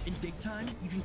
In big time, you can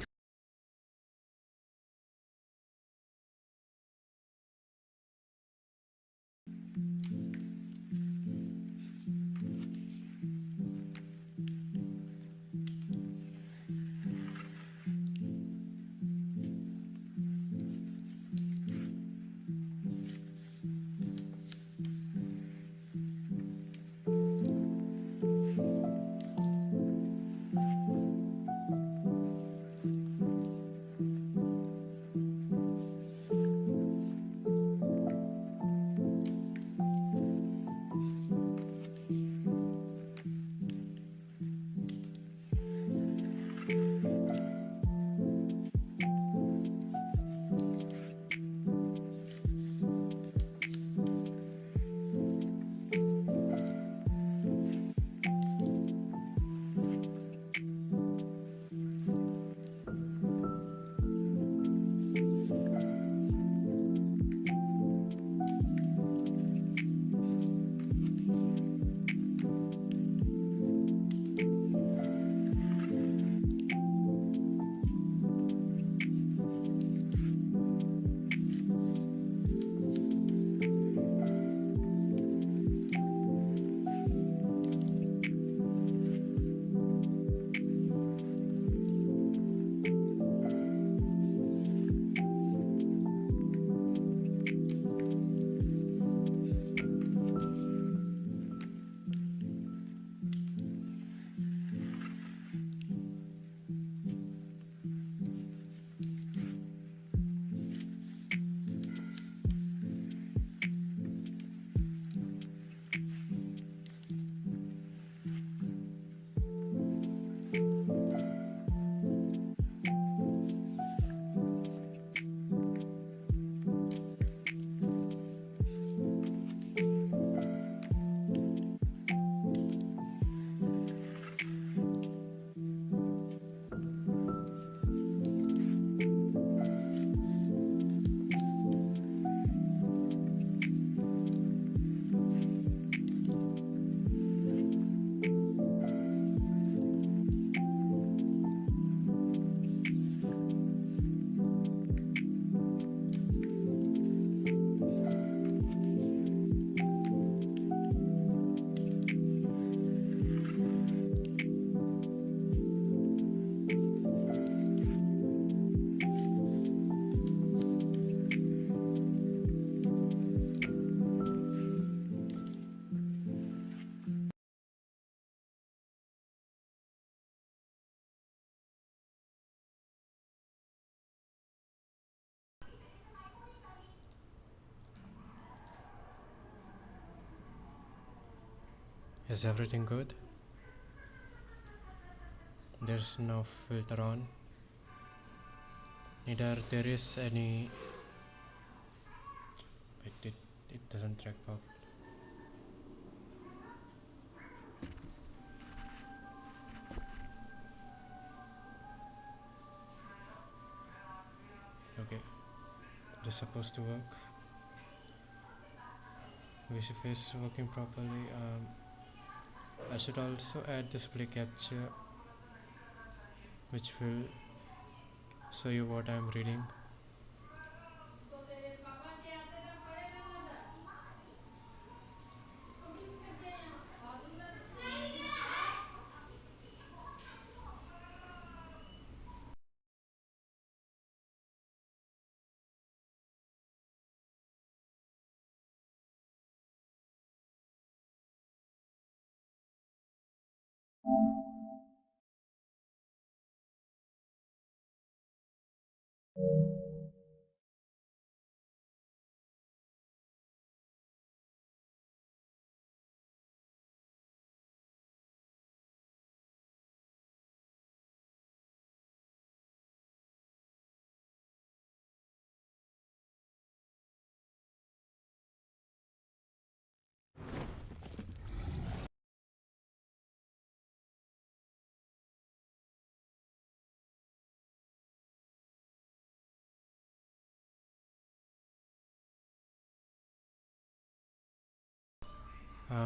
Is everything good? There's no filter on. Neither there is any. It doesn't track up. Okay, this is supposed to work. VC face is working properly. I should also add display capture, which will show you what I'm reading.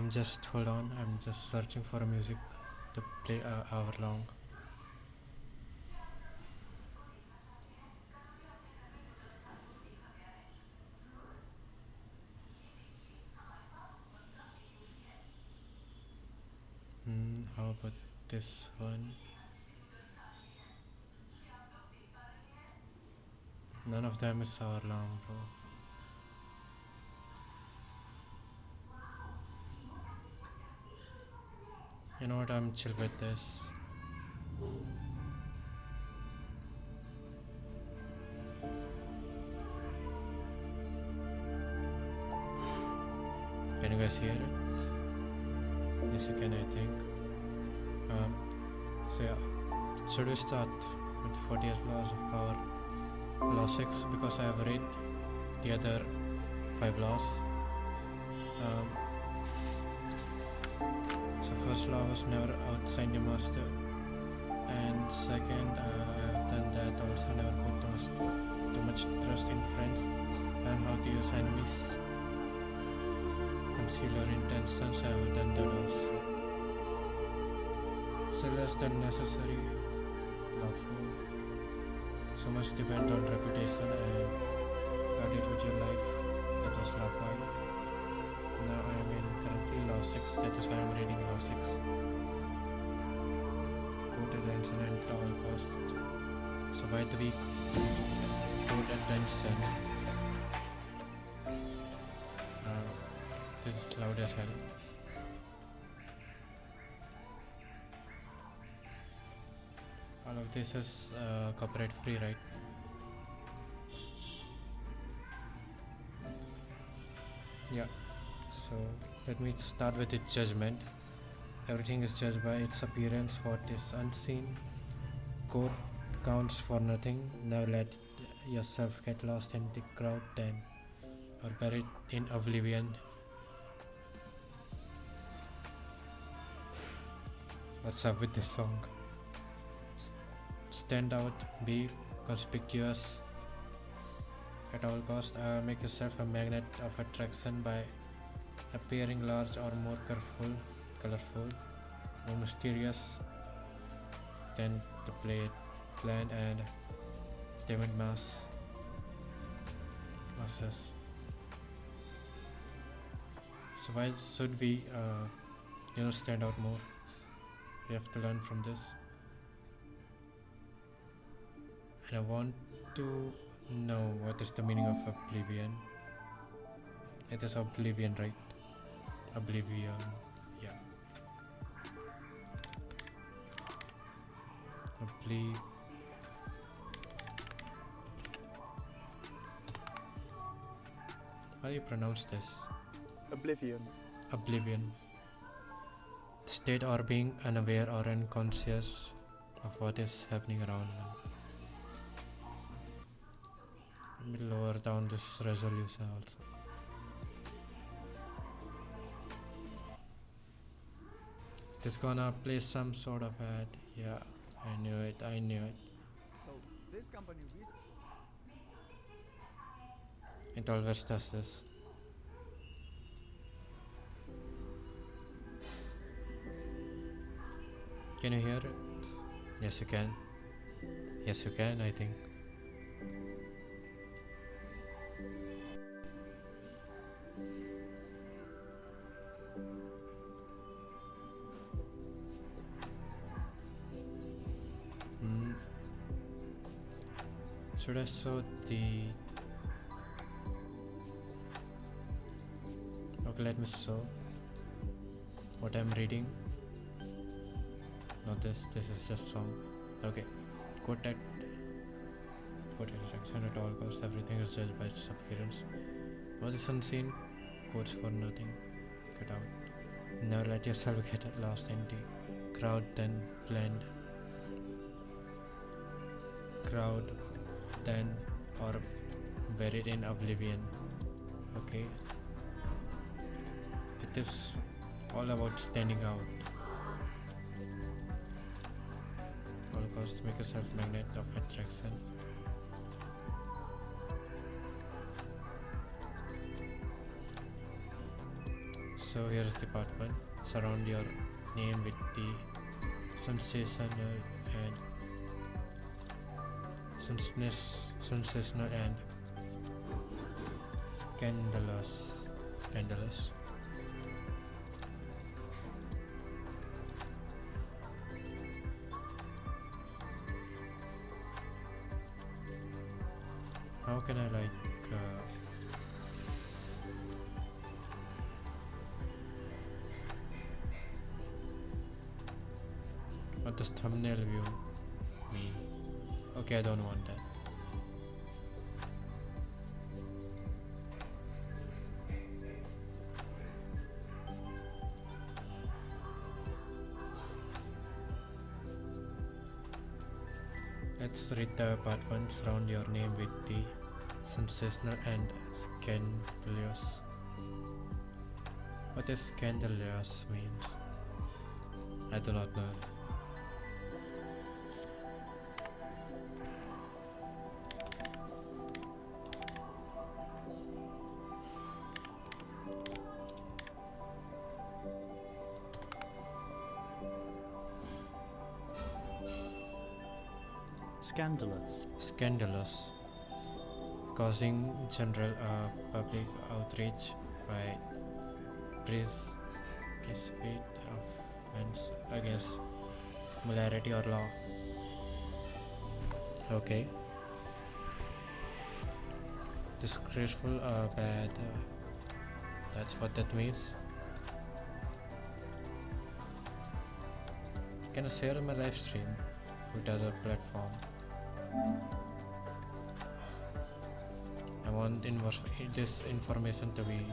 Just hold on. I'm just searching for a music to play hour long. about this one. None of them is hour long, bro. You know what? I'm chill with this. Can you guys hear it? Yes, you can, I think. So yeah, should we start with the 40th laws of power? Law 6, because I have read the other 5 laws. So first law was never outside your master, and second, I have done that also, never put too much trust in friends, and how to use enemies. Conceal your intentions, I have done that also. So less than necessary, lawful. So much depend on reputation and guard it with your life. That was law 5. Now I am in currently law 6, that is why I am reading law 6. Quote attention at all costs. So by the week, quote attention. This is loud as hell. All of this is copyright free, right? Yeah. So let me start with its judgment. Everything is judged by its appearance. What is unseen, quote, counts for nothing. Never let yourself get lost in the crowd then, or buried in oblivion. What's up with this song? Stand out, be conspicuous at all costs. Make yourself a magnet of attraction by appearing large or more colorful, more mysterious than the plan and timid masses. So why should we stand out more? We have to learn from this. And I want to know what is the meaning of oblivion. It is oblivion, right? Oblivion, yeah. How do you pronounce this? Oblivion. Oblivion. The state or being unaware or unconscious of what is happening around one. Let me lower down this resolution also. It is gonna play some sort of ad. Yeah, I knew it. So this company It always does this. Can you hear it? Yes, you can. Yes, you can, I think. Should I show the... Okay, let me show what I'm reading. Not this is just song. Okay, quote attraction at all costs. Everything is judged by its appearance. What is unseen, quotes for nothing. Get out. Never let yourself get lost in the crowd then blend. Crowd then or buried in oblivion. Okay. It is all about standing out. All costs, make yourself magnet of attraction. So here is the part 1. Surround your name with the sensational and scandalous. How can I like what does thumbnail view mean? Okay, I don't want that. Let's read the part 1. Surround your name with the sensational and scandalous. What does scandalous means? I do not know. Scandalous, causing general public outrage by precipitate offense against morality or law. Okay. Disgraceful or bad. That's what that means. Can I share my live stream with other platform? I want this information to be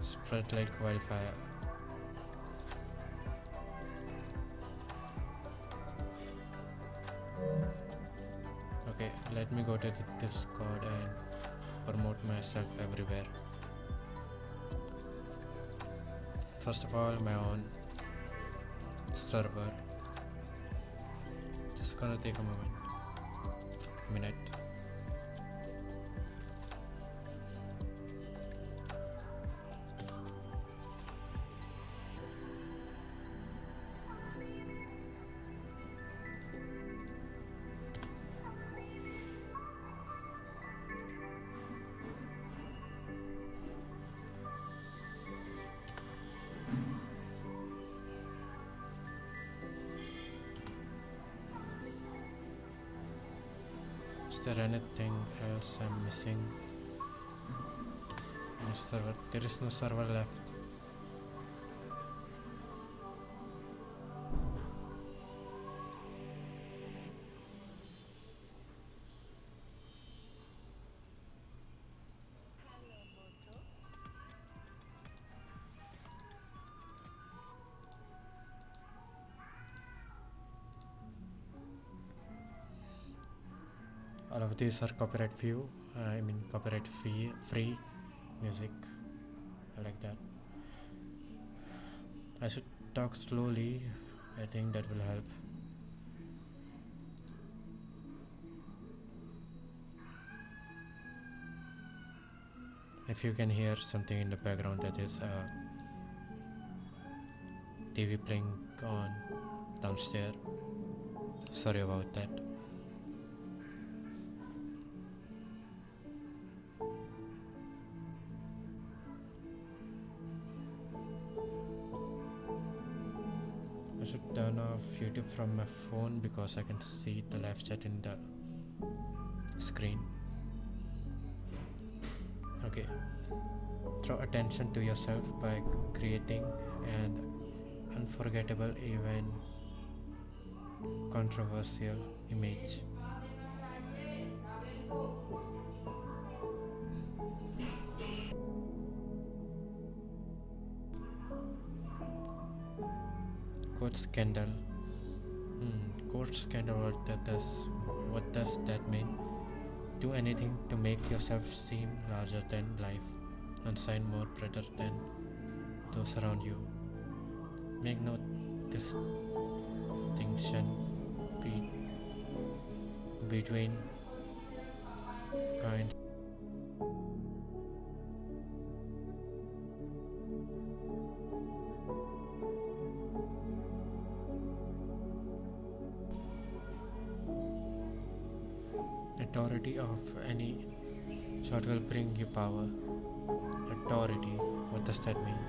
spread like wildfire. Okay, let me go to the Discord and promote myself everywhere. First of all, my own server. Just gonna take a minute. Is there anything else I'm missing? No server. There is no server left. All of these are copyright copyright free music. I like that. I should talk slowly. I think that will help. If you can hear something in the background, that is TV playing on downstairs. Sorry about that. I should turn off YouTube from my phone because I can see the live chat in the screen. Okay. Throw attention to yourself by creating an unforgettable, even controversial image. Court scandal. Court scandal. What does that mean? Do anything to make yourself seem larger than life and shine more brighter than those around you. Make no distinction between kinds. Authority of any sort will bring you power. Authority, what does that mean?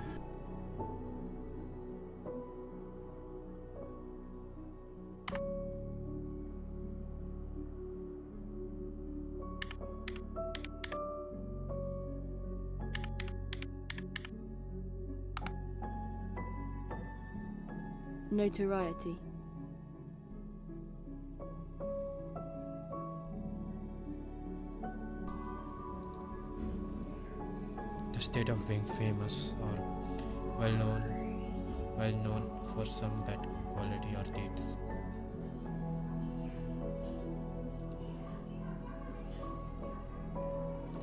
Notoriety. The state of being famous or well known for some bad quality or deeds.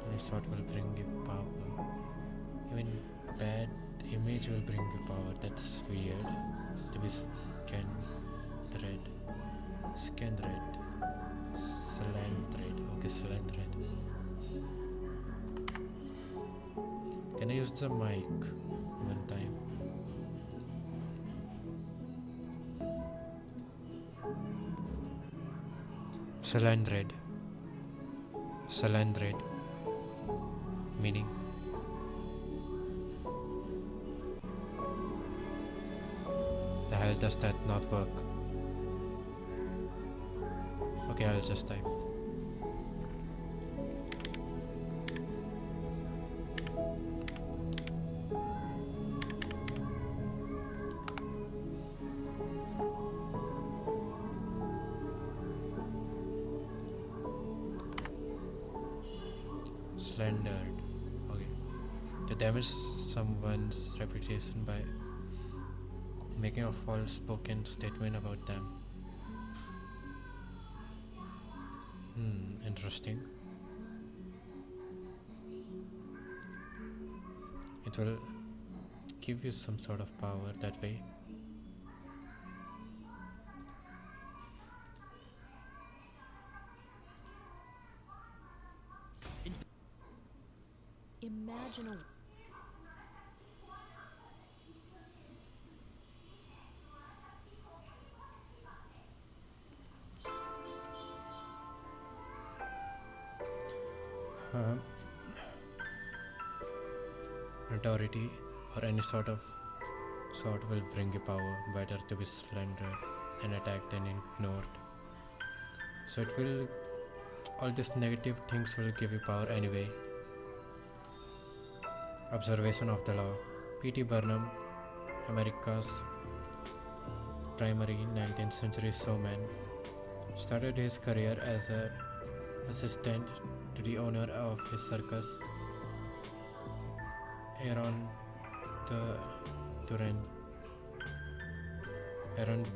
Any sort will bring you power. Even bad image will bring you power. That's weird. To be Scandred. Scandred. Salandred. Okay, Salandred. Can I use the mic one time? Salandred. Salandred. Meaning? The hell does that not work? Okay, I'll just type. Slandered. Okay. To damage someone's reputation by making a false spoken statement about them. Interesting. It will give you some sort of power that way. Imagine a Authority or any sort will bring you power. Better to be slandered and attacked than ignored. So it will, all these negative things will give you power anyway. Observation of the law. P.T. Barnum, America's primary 19th century showman, started his career as an assistant to the owner of his circus, Aaron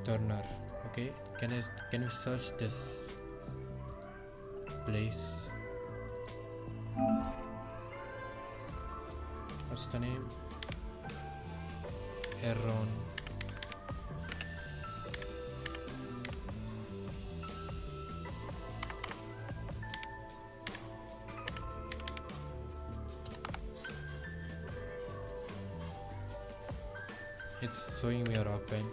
Turner. Okay, can you search this place? What's the name? Aaron. It's showing me a rock band.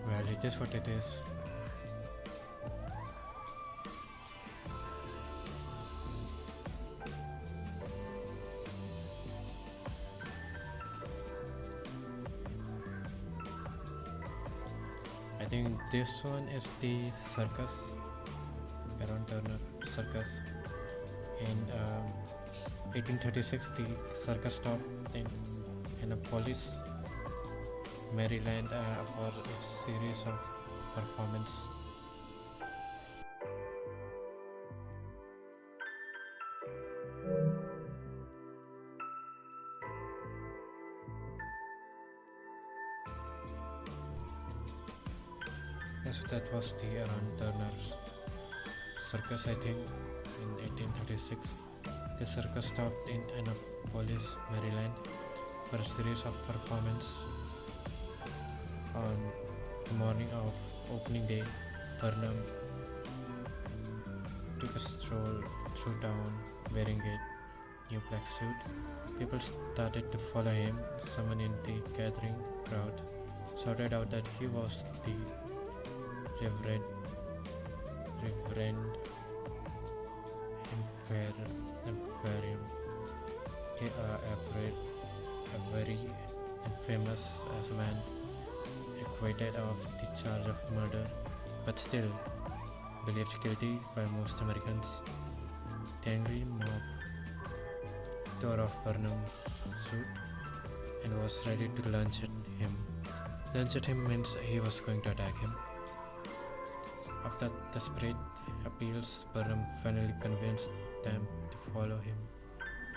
Well, it is what it is. I think this one is the circus, Aaron Turner circus. In 1836, the circus stopped in Annapolis, Maryland, for a series of performance. So that was the Aaron Turner's circus, I think, in 1836. The circus stopped in Annapolis, Maryland, for a series of performances. On the morning of opening day, Burnham took a stroll through town wearing a new black suit. People started to follow him. Someone in the gathering crowd shouted out that he was the Reverend aquarium. A very infamous as a man acquitted of the charge of murder, but still believed guilty by most Americans. The angry mob tore off Burnham's suit and was ready to lunge at him. Lunge at him means he was going to attack him. After desperate appeals, Burnham finally convinced them to follow him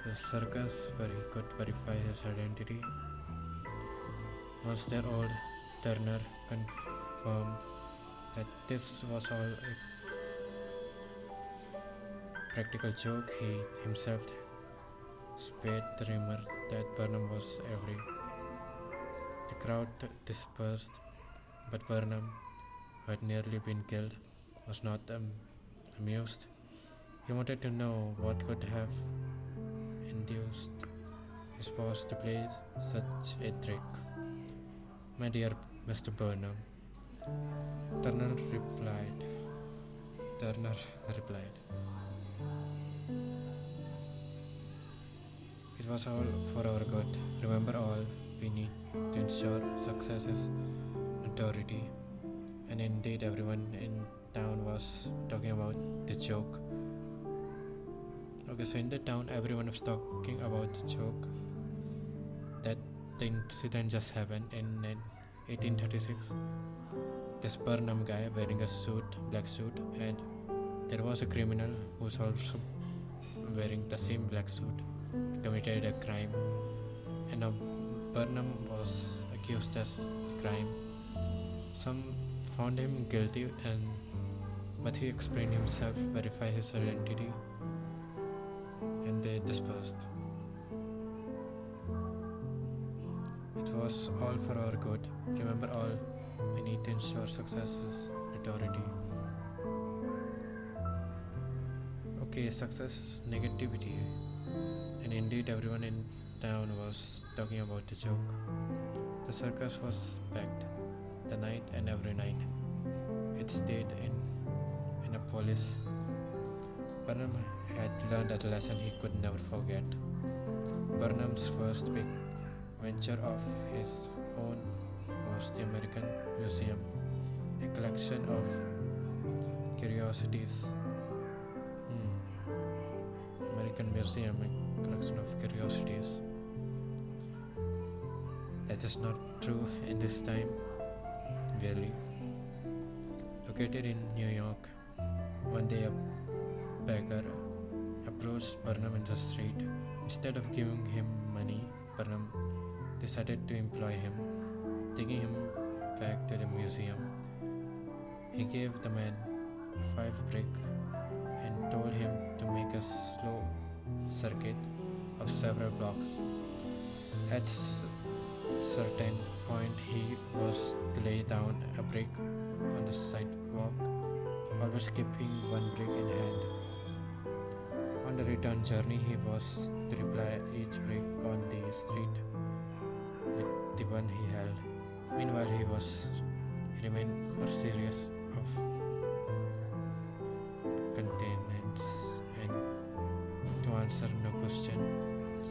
to the circus where he could verify his identity. Once there, old Turner confirmed that this was all a practical joke. He himself spread the rumor that Burnham was every. The crowd dispersed, but Burnham, who had nearly been killed, was not amused. He wanted to know what could have induced his boss to play such a trick. "My dear Mr. Burnham," Turner replied. Turner replied, "It was all for our good. Remember, all we need to ensure success is notoriety." And indeed, everyone in town was talking about the joke. Okay, so in the town, everyone was talking about the joke that the incident just happened in 1836. This Burnham guy wearing a suit, black suit, and there was a criminal who was also wearing the same black suit, committed a crime, and now Burnham was accused as crime. Some found him guilty, but he explained himself, verified his identity, and they dispersed. It was all for our good. Remember, all we need to ensure success is notoriety. Okay, success is negativity, and indeed, everyone in town was talking about the joke. The circus was packed, the night and every night. It stayed in Annapolis. Burnham had learned a lesson he could never forget. Burnham's first big venture of his own was the American Museum, a collection of curiosities. American Museum, a collection of curiosities. That is not true in this time, really. Located in New York, one day a beggar approached Burnham in the street. Instead of giving him money, Burnham decided to employ him, taking him back to the museum. He gave the man 5 bricks and told him to make a slow circuit of several blocks. At certain point, he was to lay down a brick on the sidewalk, always keeping one brick in hand. On the return journey, he was to reply each brick on the street with the one he held. Meanwhile, he remained more serious of containance and to answer no questions.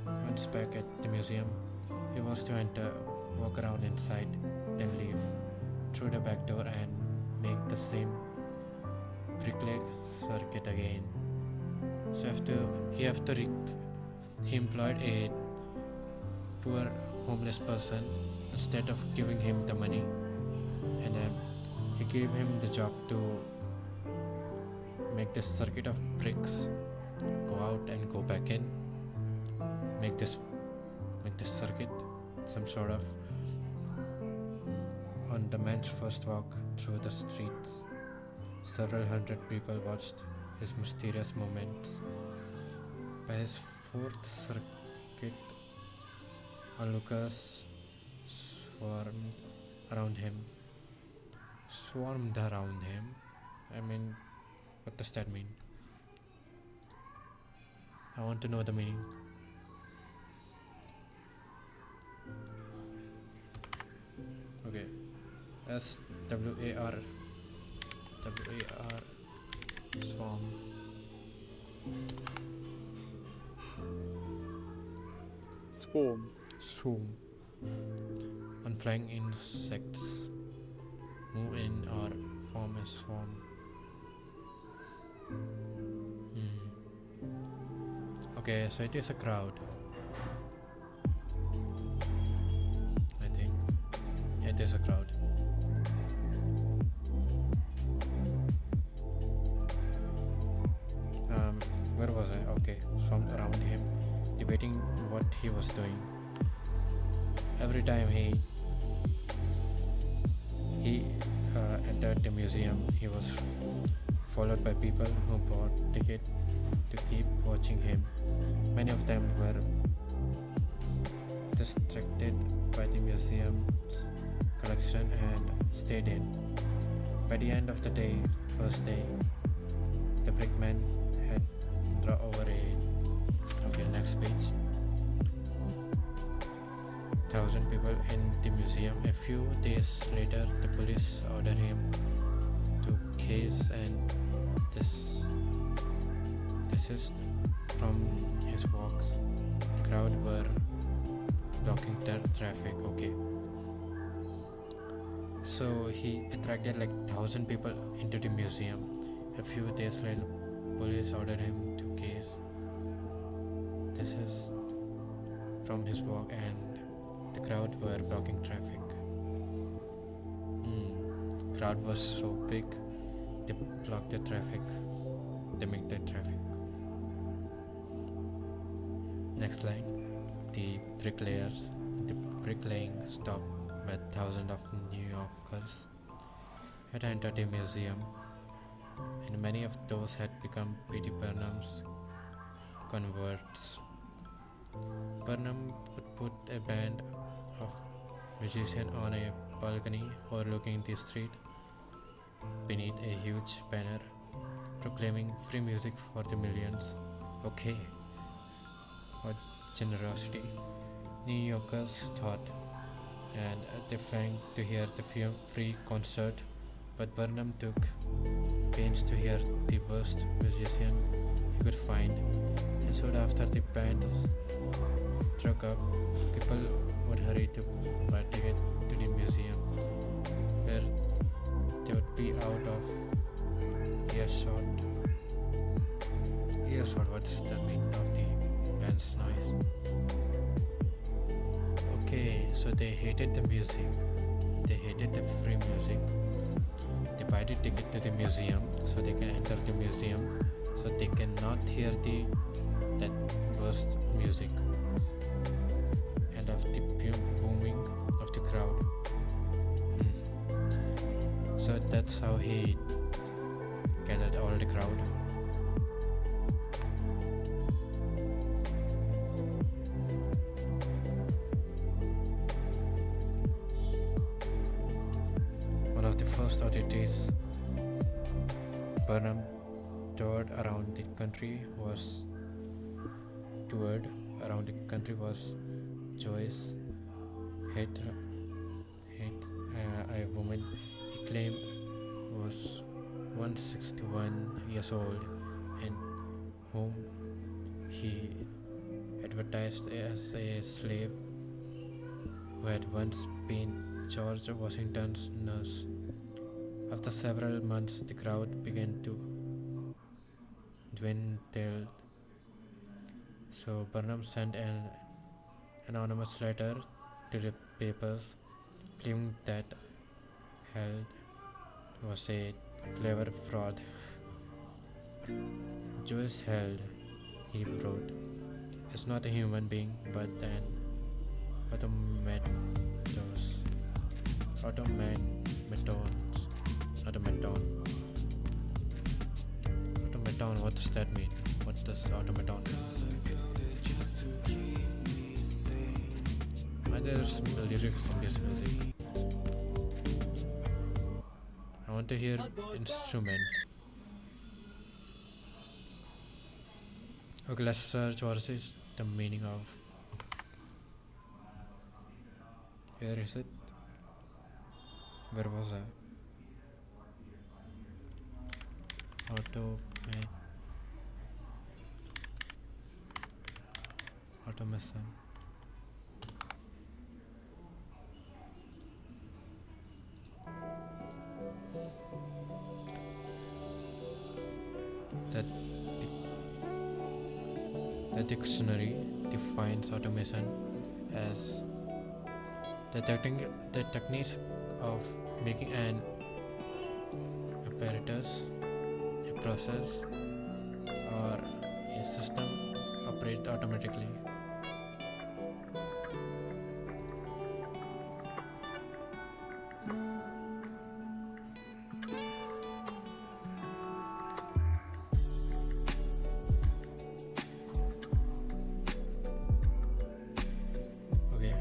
Once back at the museum, he was to enter, walk around inside, then leave through the back door and make the same brick-leg circuit again. So he employed a poor homeless person instead of giving him the money, and then he gave him the job to make this circuit of bricks, go out and go back in, make this circuit, some sort of. On the man's first walk through the streets, several hundred people watched his mysterious movements. By his 4th circuit, onlookers swarmed around him. I mean, what does that mean? I want to know the meaning. Okay. SWAR swarm. Swarm. Swarm. On flying insects. Move in or form a swarm. Okay, so it is a crowd. I think it is a crowd. Where was I? Okay, swarmed around him, debating what he was doing. Every time he entered the museum, he was followed by people who bought ticket to keep watching him. Many of them were distracted by the museum's collection and stayed in. By the end of the day, first day, the brickman had drawn over a next page. 1,000 people in the museum. A few days later, the police ordered him to case and desist from his walks. The crowd were blocking traffic. Okay, so he attracted like 1,000 people into the museum. A few days later, police ordered him to case desist from his walk, and the crowd were blocking traffic. Crowd was so big, they blocked the traffic. They make the traffic. Next line. The bricklaying stopped where thousands of New Yorkers had entered the museum, and many of those had become P.T. Barnum's converts. Burnham would put a band of musicians on a balcony overlooking the street beneath a huge banner proclaiming free music for the millions. Okay, what generosity, New Yorkers thought, and they flanked to hear the free concert, but Burnham took pains to hear the worst musician he could find, and soon after the band struck up, people would hurry to buy ticket to the museum, where they would be out of earshot. What is the meaning of the band's noise? Okay, so they hated the music. They hated the free music. They buy the ticket to the museum so they can enter the museum, so they cannot hear that worst music and of the booming of the crowd. So that's how he gathered all the crowd. One of the first oddities Burnham toured around the country was Joyce Haidt, a woman he claimed was 161 years old and whom he advertised as a slave who had once been George Washington's nurse. After several months, the crowd began to dwindle, so Burnham sent an anonymous letter to the papers claiming that Haidt was a clever fraud. Joyce Haidt, he wrote, is not a human being but an automaton. What does that mean? What does automaton mean? There's lyrics in this music. I want to hear instrument. Okay, let's search what is the meaning of. Where is it? Where was I? Automation. that the dictionary defines automation as the techniques of making an apparatus, a process, or a system operate automatically. Okay.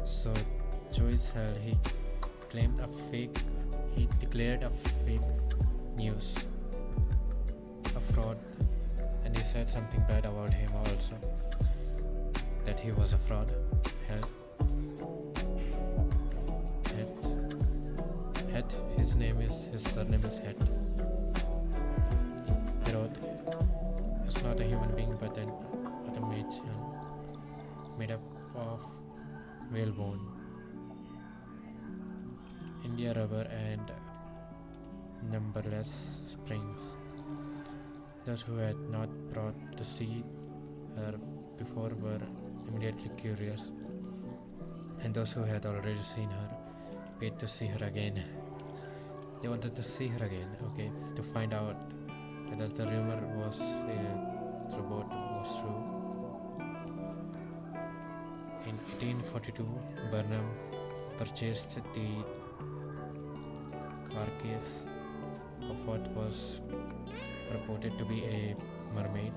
So Joyce held he declared a fake news, a fraud, and he said something bad about him also, that he was a fraud. Het, his surname is Het. He wrote, it's not a human being but an automation made up of whalebone, India rubber and numberless springs. Those who had not brought to see her before were immediately curious, and those who had already seen her paid to see her again. They wanted to see her again, okay, to find out whether the rumor was a robot was true. In 1842, Burnham purchased the carcass of what was reported to be a mermaid.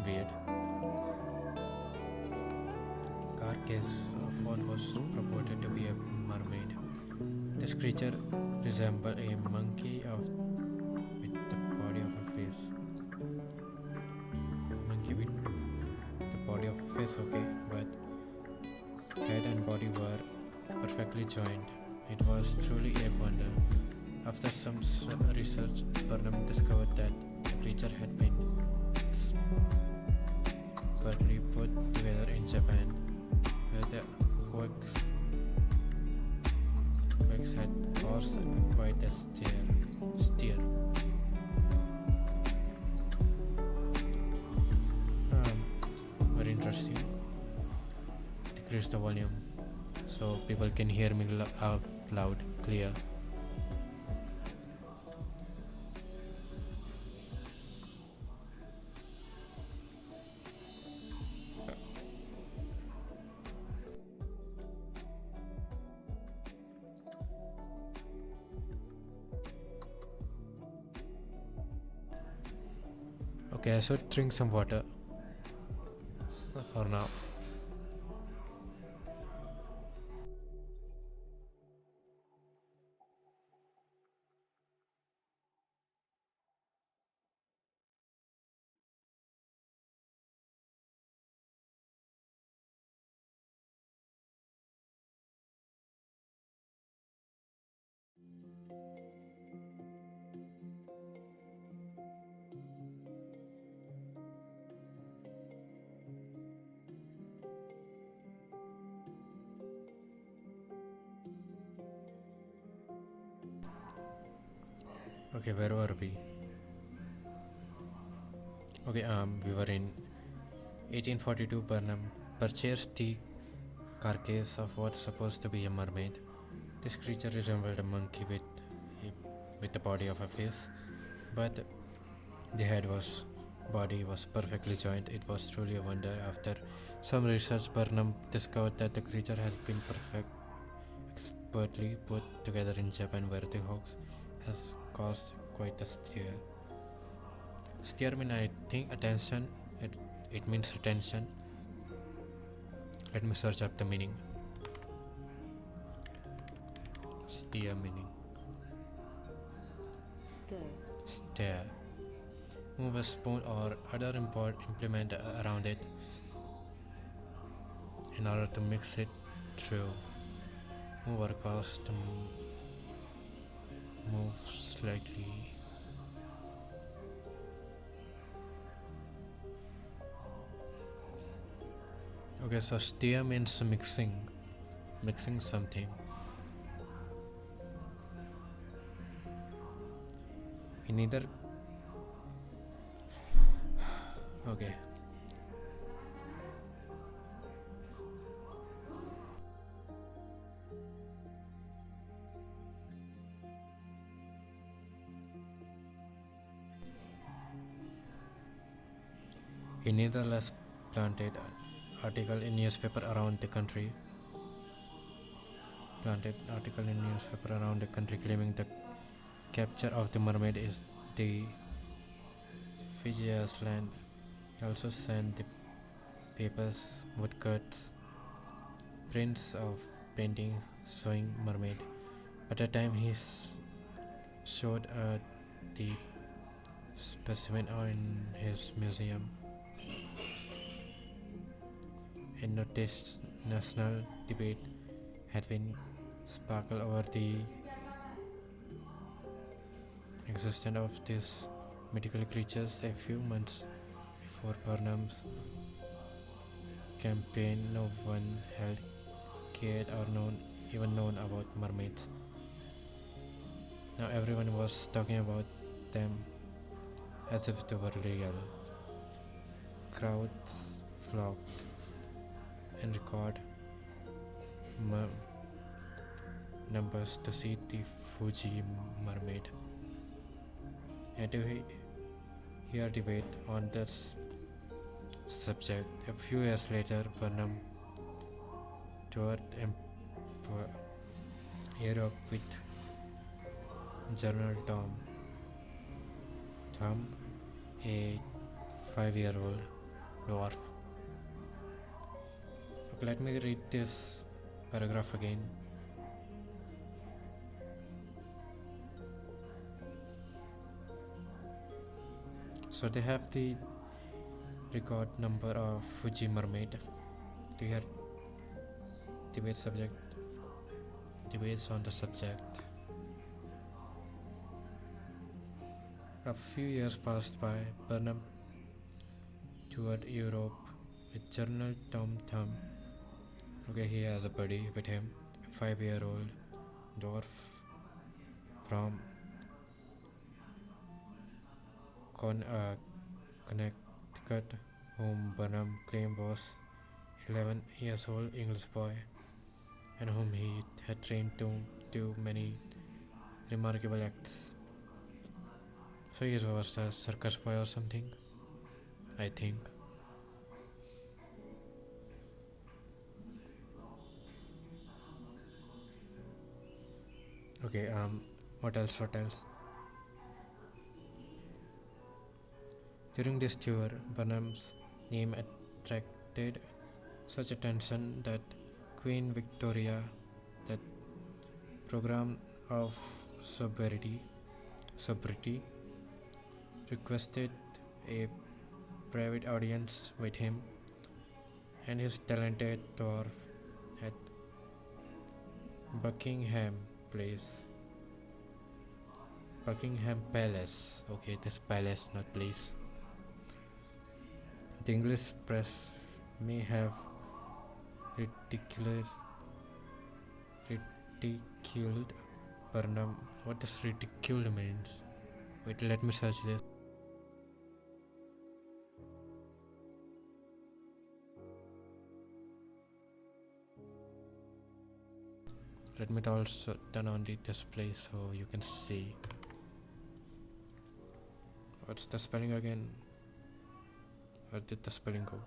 Weird. Carcass of what was purported to be a mermaid. This creature resembled a monkey with the body of a fish. Monkey with the body of a fish, okay, but head and body were perfectly joined. It was truly a wonder. After some research, Burnham discovered that the creature had been expertly put together in Japan, where the wax had caused quite a stir. Very interesting. Decrease the volume so people can hear me out loud, clear. Okay, I should drink some water for now. Okay, where were we? Okay, we were in 1842. Burnham purchased the carcass of what was supposed to be a mermaid. This creature resembled a monkey with the body of a fish, but the body was perfectly joined. It was truly a wonder. After some research, Burnham discovered that the creature had been expertly put together in Japan, where the hoax has caused quite a stir. Stir means, I think, attention. It means attention. Let me search up the meaning. Stir meaning. Stir. Move a spoon or other implement around it in order to mix it through. Move or cause to move slightly. Okay, so stir means mixing something. He neither. Okay. He nevertheless planted an article in newspaper around the country. Claiming the capture of the mermaid is the Fiji's land. He also sent the papers, woodcuts, prints of paintings showing mermaid. At the time he showed the specimen in his museum. A noticed national debate had been sparkled over the existence of these mythical creatures. A few months before Burnham's campaign, no one had cared or known about mermaids. Now everyone was talking about them as if they were real. Crowds flocked in record numbers to see the Fuji mermaid and to hear debate on this subject. A few years later, Burnham toured Europe with General Tom, a 5-year-old dwarf. Okay, let me read this paragraph again. So they have the record number of Fuji mermaid. To hear debates on the subject. A few years passed by. Burnham toured Europe with General Tom Thumb. Okay, he has a buddy with him, a 5-year-old dwarf from Connecticut, whom Burnham claimed was 11 years old English boy, and whom he had trained to do many remarkable acts. So he was a circus boy or something, I think. Okay, what else? During this tour, Burnham's name attracted such attention that Queen Victoria, the program of sobriety, requested a private audience with him and his talented dwarf at Buckingham Palace. Okay, this palace, not place. The English press may have ridiculed Burnham. What does ridiculed means? Wait, let me search this. Let me also turn on the display so you can see. What's the spelling again? Where did the spelling go?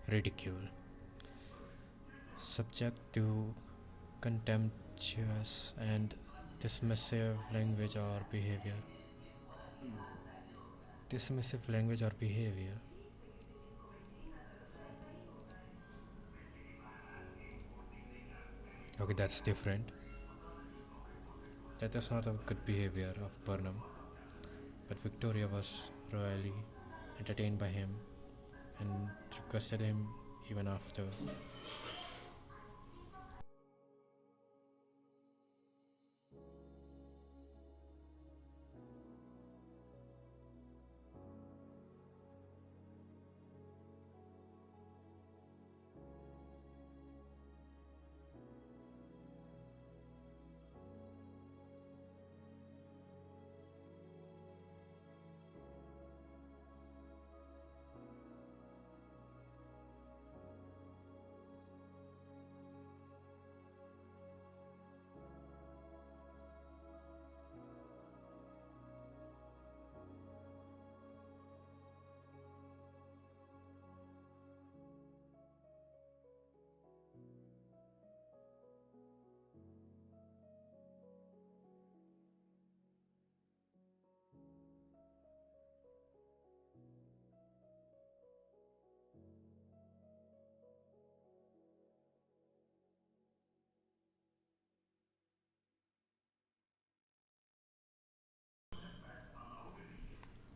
Ridicule. Subject to contemptuous and dismissive language or behavior. Okay, that's different. That is not a good behavior of Burnham, but Victoria was royally entertained by him and requested him even after.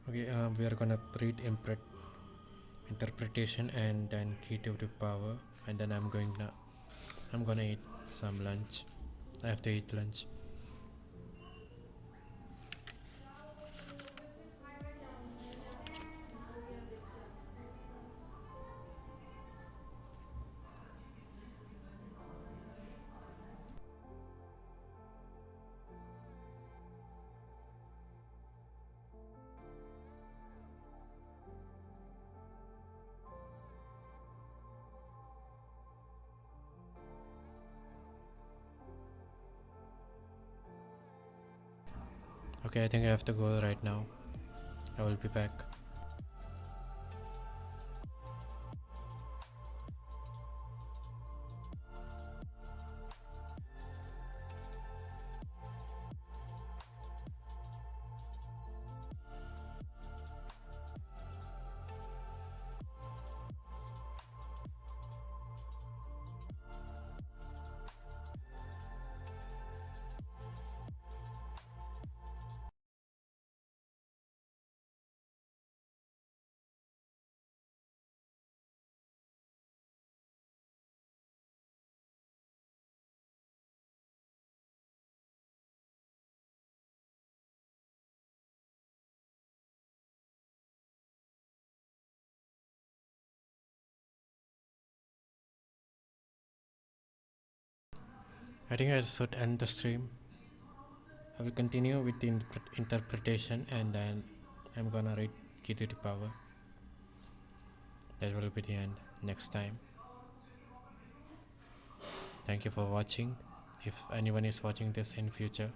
Okay, we are gonna read interpretation and then key to power, and then I'm gonna eat some lunch. I have to eat lunch. Okay, I think I have to go right now. I will be back. I think I should end the stream. I will continue with the interpretation, and then I'm gonna read key to power. That will be the end next time. Thank you for watching. If anyone is watching this in future,